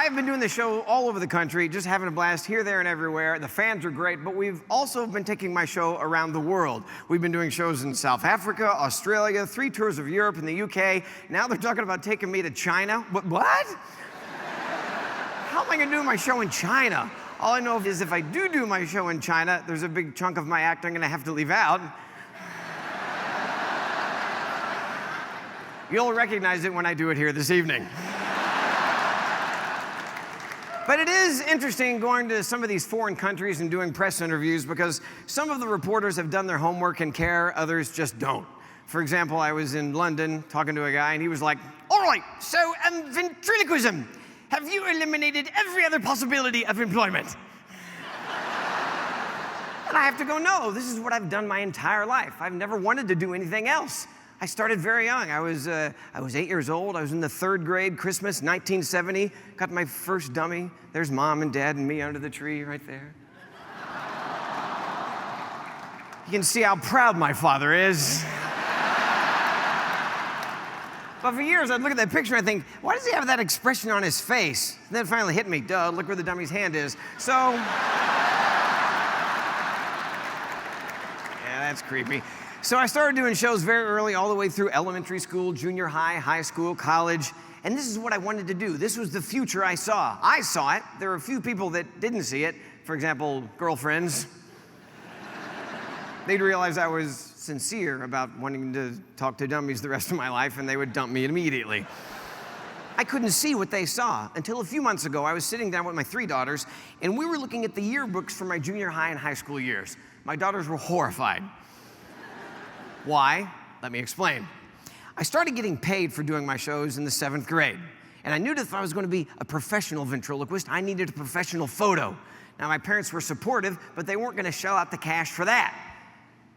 I've been doing the show all over the country, just having a blast here, there, and everywhere. The fans are great, but we've also been taking my show around the world. We've been doing shows in South Africa, Australia, 3 tours of Europe and the UK. Now they're talking about taking me to China. What? How am I gonna do my show in China? All I know is if I do my show in China, there's a big chunk of my act I'm gonna have to leave out. You'll recognize it when I do it here this evening. But it is interesting going to some of these foreign countries and doing press interviews because some of the reporters have done their homework and care, others just don't. For example, I was in London talking to a guy and he was like, all right, so ventriloquism, have you eliminated every other possibility of employment? And I have to go, no, this is what I've done my entire life. I've never wanted to do anything else. I started very young. I was 8 years old. I was in the 3rd grade, Christmas, 1970. Got my first dummy. There's Mom and Dad and me under the tree right there. You can see how proud my father is. But for years, I'd look at that picture and I'd think, why does he have that expression on his face? And then it finally hit me, duh, look where the dummy's hand is. So, yeah, that's creepy. So I started doing shows very early, all the way through elementary school, junior high, high school, college, and this is what I wanted to do. This was the future I saw. I saw it. There were a few people that didn't see it. For example, girlfriends. They'd realize I was sincere about wanting to talk to dummies the rest of my life, and they would dump me immediately. I couldn't see what they saw until a few months ago. I was sitting down with my 3 daughters, and we were looking at the yearbooks for my junior high and high school years. My daughters were horrified. Why? Let me explain. I started getting paid for doing my shows in the 7th grade. And I knew that if I was going to be a professional ventriloquist, I needed a professional photo. Now, my parents were supportive, but they weren't going to shell out the cash for that.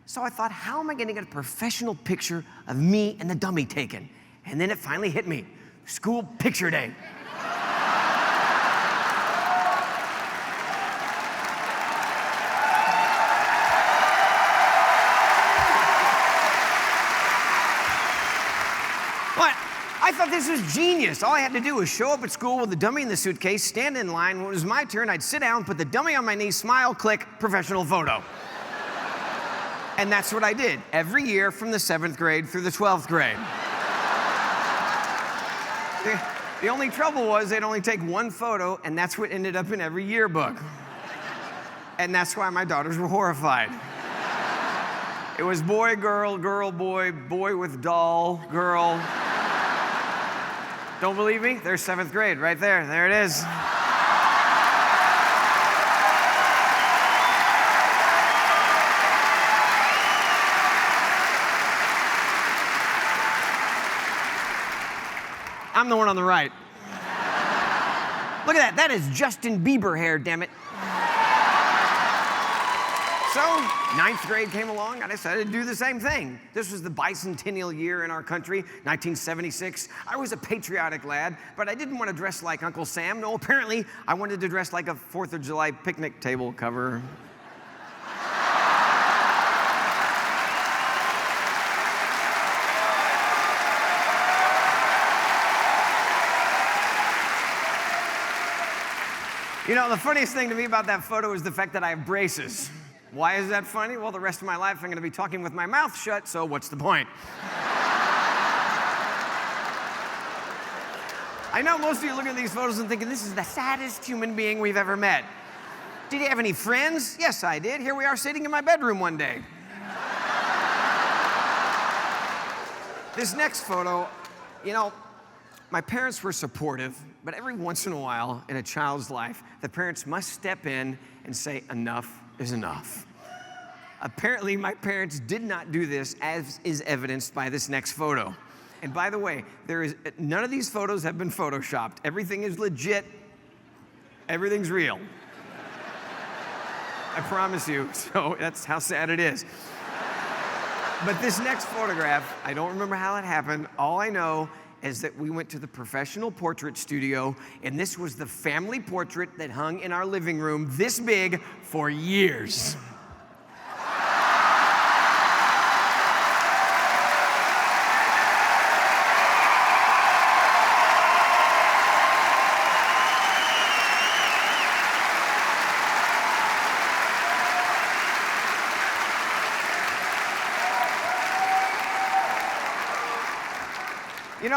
So I thought, how am I going to get a professional picture of me and the dummy taken? And then it finally hit me. School picture day. I thought this was genius. All I had to do was show up at school with the dummy in the suitcase, stand in line. When it was my turn, I'd sit down, put the dummy on my knee, smile, click, professional photo. And that's what I did every year from the 7th grade through the 12th grade. The only trouble was they'd only take 1 photo, and that's what ended up in every yearbook. And that's why my daughters were horrified. It was boy, girl, girl, boy, boy with doll, girl. Don't believe me? There's 7th grade right there. There it is. I'm the one on the right. Look at that. That is Justin Bieber hair, damn it. So, 9th grade came along, and I decided to do the same thing. This was the bicentennial year in our country, 1976. I was a patriotic lad, but I didn't want to dress like Uncle Sam. No, apparently, I wanted to dress like a 4th of July picnic table cover. You know, the funniest thing to me about that photo is the fact that I have braces. Why is that funny? Well, the rest of my life I'm going to be talking with my mouth shut, so what's the point? I know most of you look at these photos and thinking, this is the saddest human being we've ever met. Did you have any friends? Yes, I did. Here we are sitting in my bedroom one day. This next photo, you know, my parents were supportive, but every once in a while in a child's life, the parents must step in and say, enough is enough. Apparently, my parents did not do this, as is evidenced by this next photo. And by the way, none of these photos have been photoshopped. Everything is legit. Everything's real. I promise you. So that's how sad it is. But this next photograph, I don't remember how it happened. All I know is that we went to the professional portrait studio, and this was the family portrait that hung in our living room this big for years. Maybe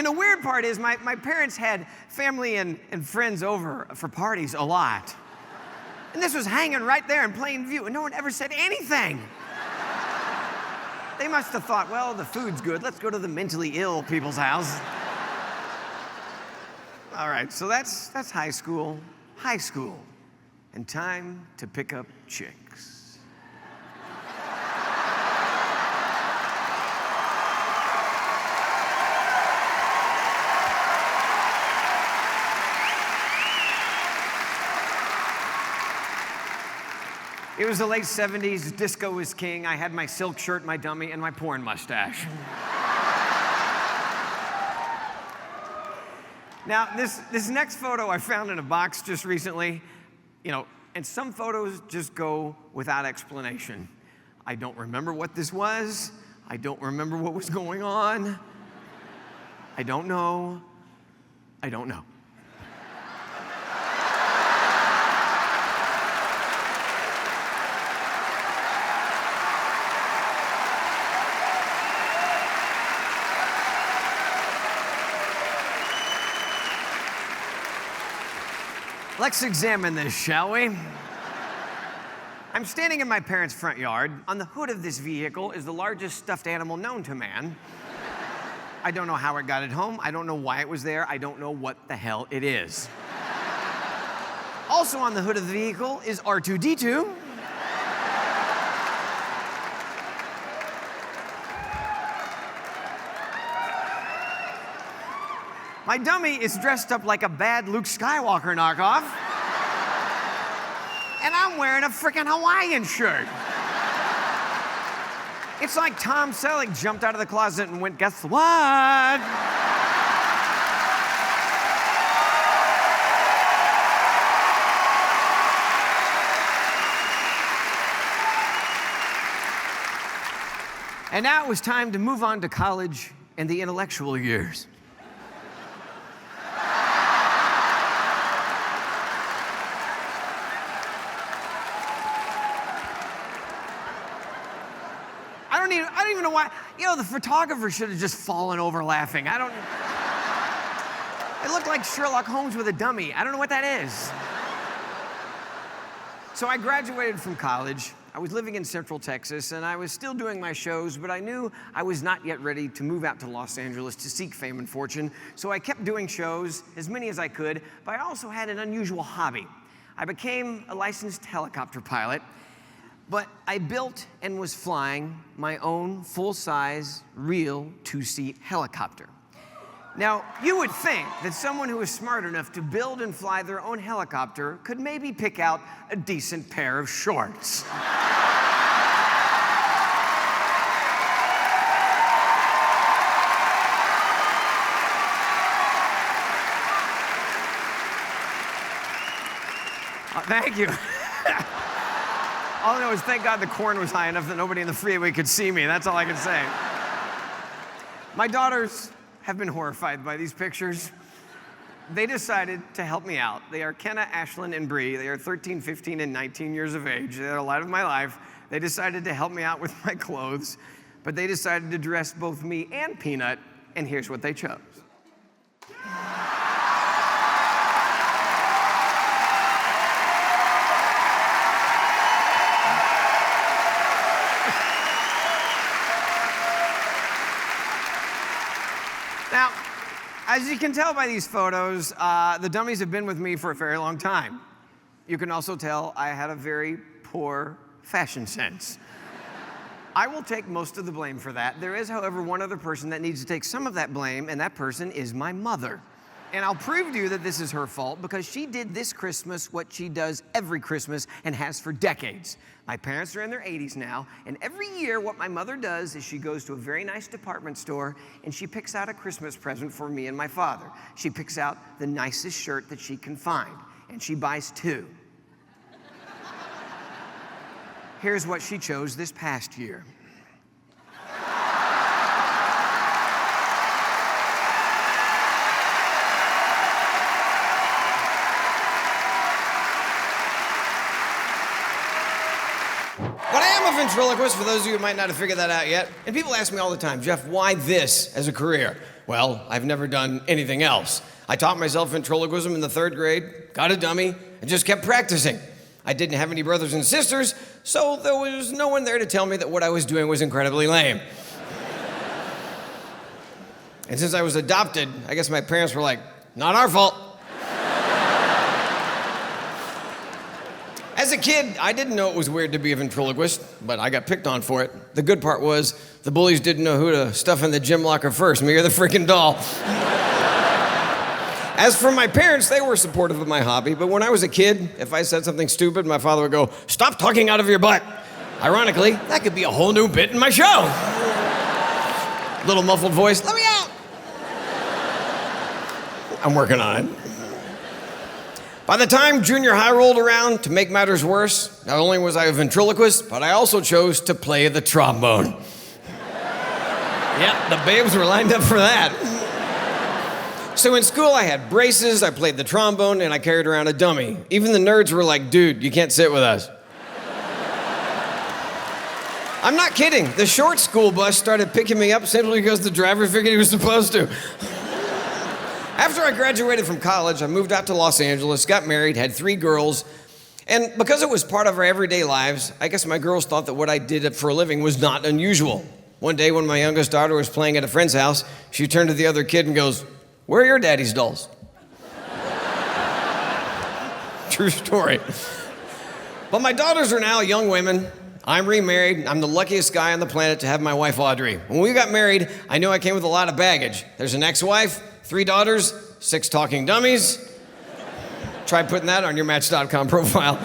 the weird part is my parents had family and friends over for parties a lot. And this was hanging right there in plain view, and no one ever said anything. They must have thought, well, the food's good. Let's go to the mentally ill people's house. All right, so that's high school, and time to pick up chicks. It was the late 70s, disco was king. I had my silk shirt, my dummy, and my porn mustache. Now, this next photo I found in a box just recently, and some photos just go without explanation. I don't remember what this was. I don't remember what was going on. I don't know. Let's examine this, shall we? I'm standing in my parents' front yard. On the hood of this vehicle is the largest stuffed animal known to man. I don't know how it got it home. I don't know why it was there. I don't know what the hell it is. Also on the hood of the vehicle is R2-D2. My dummy is dressed up like a bad Luke Skywalker knockoff. And I'm wearing a frickin' Hawaiian shirt. It's like Tom Selleck jumped out of the closet and went, guess what? And now it was time to move on to college and the intellectual years. I don't even know why. The photographer should have just fallen over laughing. It looked like Sherlock Holmes with a dummy. I don't know what that is. So I graduated from college. I was living in Central Texas, and I was still doing my shows, but I knew I was not yet ready to move out to Los Angeles to seek fame and fortune. So I kept doing shows, as many as I could, but I also had an unusual hobby. I became a licensed helicopter pilot. But I built and was flying my own full-size, real two-seat helicopter. Now, you would think that someone who was smart enough to build and fly their own helicopter could maybe pick out a decent pair of shorts. Thank you. All I know is thank God the corn was high enough that nobody in the freeway could see me. That's all I can say. My daughters have been horrified by these pictures. They decided to help me out. They are Kenna, Ashlyn, and Bree. They are 13, 15, and 19 years of age. They're the light of my life. They decided to help me out with my clothes, but they decided to dress both me and Peanut, and here's what they chose. Now, as you can tell by these photos, the dummies have been with me for a very long time. You can also tell I had a very poor fashion sense. I will take most of the blame for that. There is, however, one other person that needs to take some of that blame, and that person is my mother. And I'll prove to you that this is her fault because she did this Christmas what she does every Christmas and has for decades. My parents are in their 80s now, and every year what my mother does is she goes to a very nice department store and she picks out a Christmas present for me and my father. She picks out the nicest shirt that she can find, and she buys two. Here's what she chose this past year. ventriloquist, for those of you who might not have figured that out yet. And people ask me all the time, Jeff, why this as a career? Well, I've never done anything else. I taught myself ventriloquism in the 3rd grade, got a dummy, and just kept practicing. I didn't have any brothers and sisters, so there was no one there to tell me that what I was doing was incredibly lame. And since I was adopted, I guess my parents were like, not our fault. As a kid, I didn't know it was weird to be a ventriloquist, but I got picked on for it. The good part was, the bullies didn't know who to stuff in the gym locker first, me or the freaking doll. As for my parents, they were supportive of my hobby, but when I was a kid, if I said something stupid, my father would go, stop talking out of your butt. Ironically, that could be a whole new bit in my show. Little muffled voice, let me out. I'm working on it. By the time junior high rolled around, to make matters worse, not only was I a ventriloquist, but I also chose to play the trombone. Yep, the babes were lined up for that. So in school, I had braces, I played the trombone, and I carried around a dummy. Even the nerds were like, dude, you can't sit with us. I'm not kidding. The short school bus started picking me up simply because the driver figured he was supposed to. After I graduated from college, I moved out to Los Angeles, got married, had 3 girls, and because it was part of our everyday lives, I guess my girls thought that what I did for a living was not unusual. One day when my youngest daughter was playing at a friend's house, she turned to the other kid and goes, where are your daddy's dolls? True story. But my daughters are now young women. I'm remarried. I'm the luckiest guy on the planet to have my wife, Audrey. When we got married, I knew I came with a lot of baggage. There's an ex-wife, 3 daughters, 6 talking dummies. Try putting that on your Match.com profile.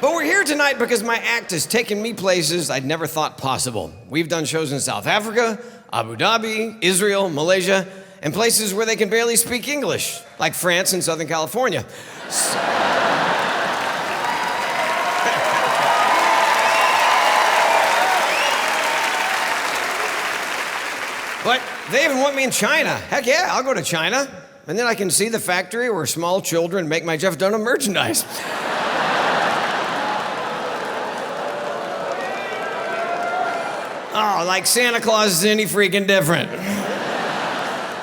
But we're here tonight because my act has taken me places I'd never thought possible. We've done shows in South Africa, Abu Dhabi, Israel, Malaysia, and places where they can barely speak English, like France and Southern California. But they even want me in China. Heck yeah, I'll go to China. And then I can see the factory where small children make my Jeff Dunham merchandise. Oh, like Santa Claus is any freaking different.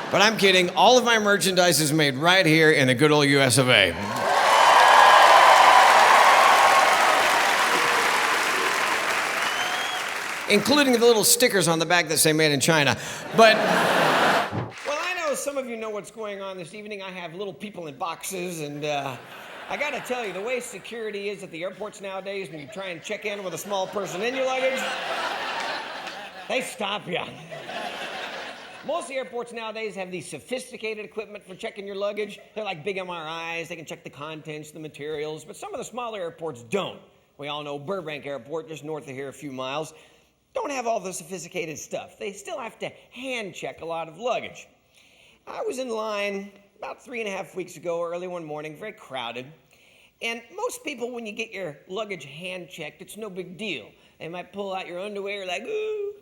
But I'm kidding. All of my merchandise is made right here in the good old US of A. Including the little stickers on the back that say made in China. But, well, I know some of you know what's going on this evening. I have little people in boxes, and I gotta tell you, the way security is at the airports nowadays, when you try and check in with a small person in your luggage, they stop you. Most airports nowadays have these sophisticated equipment for checking your luggage. They're like big MRIs. They can check the contents, the materials, but some of the smaller airports don't. We all know Burbank Airport, just north of here a few miles, don't have all the sophisticated stuff. They still have to hand check a lot of luggage. I was in line about 3.5 weeks ago, early one morning, very crowded. And most people, when you get your luggage hand checked, it's no big deal. They might pull out your underwear like, ooh.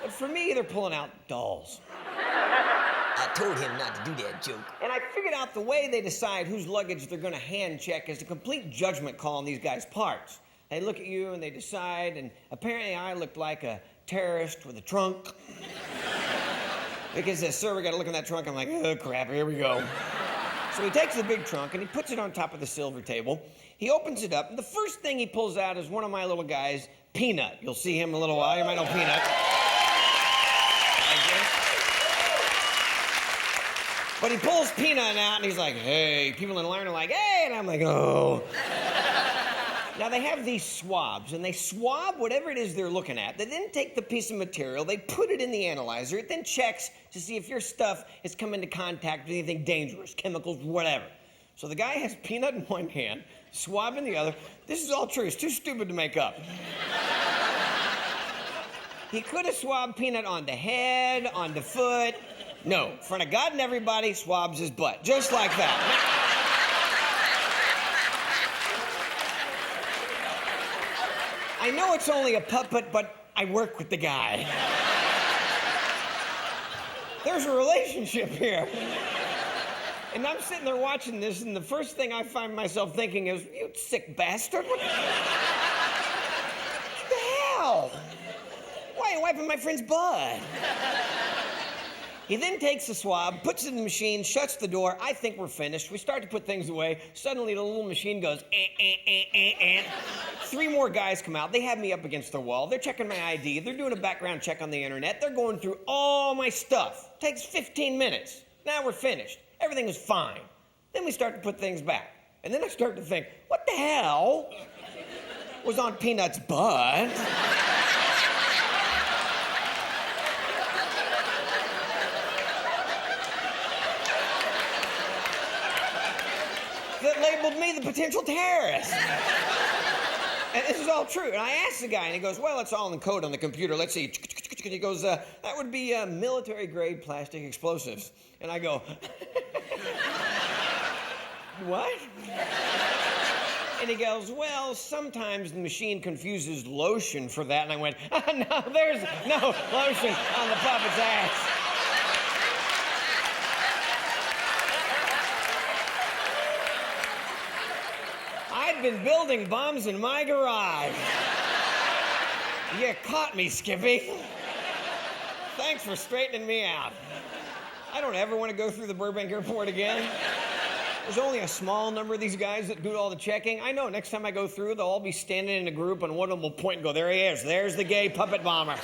But for me, they're pulling out dolls. I told him not to do that joke. And I figured out the way they decide whose luggage they're gonna hand check is a complete judgment call on these guys' parts. They look at you and they decide, and apparently I looked like a terrorist with a trunk. Because they said, sir, we gotta look in that trunk. I'm like, oh crap, here we go. So he takes the big trunk and he puts it on top of the silver table. He opens it up, and the first thing he pulls out is one of my little guys, Peanut. You'll see him in a little while. You might know Peanut. But he pulls Peanut out, and he's like, hey. People in line are like, hey, and I'm like, oh. Now, they have these swabs, and they swab whatever it is they're looking at. They then take the piece of material, they put it in the analyzer, it then checks to see if your stuff has come into contact with anything dangerous, chemicals, whatever. So the guy has Peanut in one hand, swab in the other. This is all true. It's too stupid to make up. He could have swabbed Peanut on the head, on the foot. No, in front of God and everybody, swabs his butt, just like that. I know it's only a puppet, but I work with the guy. There's a relationship here. And I'm sitting there watching this, and the first thing I find myself thinking is, you sick bastard. What the hell? Why are you wiping my friend's butt? He then takes the swab, puts it in the machine, shuts the door. I think we're finished. We start to put things away. Suddenly, the little machine goes, eh. 3 more guys come out. They have me up against the wall. They're checking my ID. They're doing a background check on the internet. They're going through all my stuff. Takes 15 minutes. Now we're finished. Everything is fine. Then we start to put things back. And then I start to think, what the hell was on Peanut's butt? That labeled me the potential terrorist. And this is all true. And I asked the guy, and he goes, well, it's all in code on the computer. Let's see. And he goes, that would be military-grade plastic explosives. And I go, what? And he goes, well, sometimes the machine confuses lotion for that. And I went, no, there's no lotion on the puppet's ass. I've been building bombs in my garage. You caught me, Skippy. Thanks for straightening me out. I don't ever want to go through the Burbank airport again. There's only a small number of these guys that do all the checking. I know next time I go through, they'll all be standing in a group, and one of them will point and go, there he is. There's the gay puppet bomber.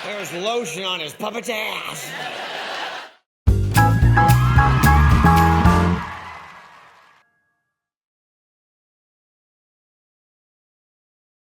There's lotion on his puppet's ass.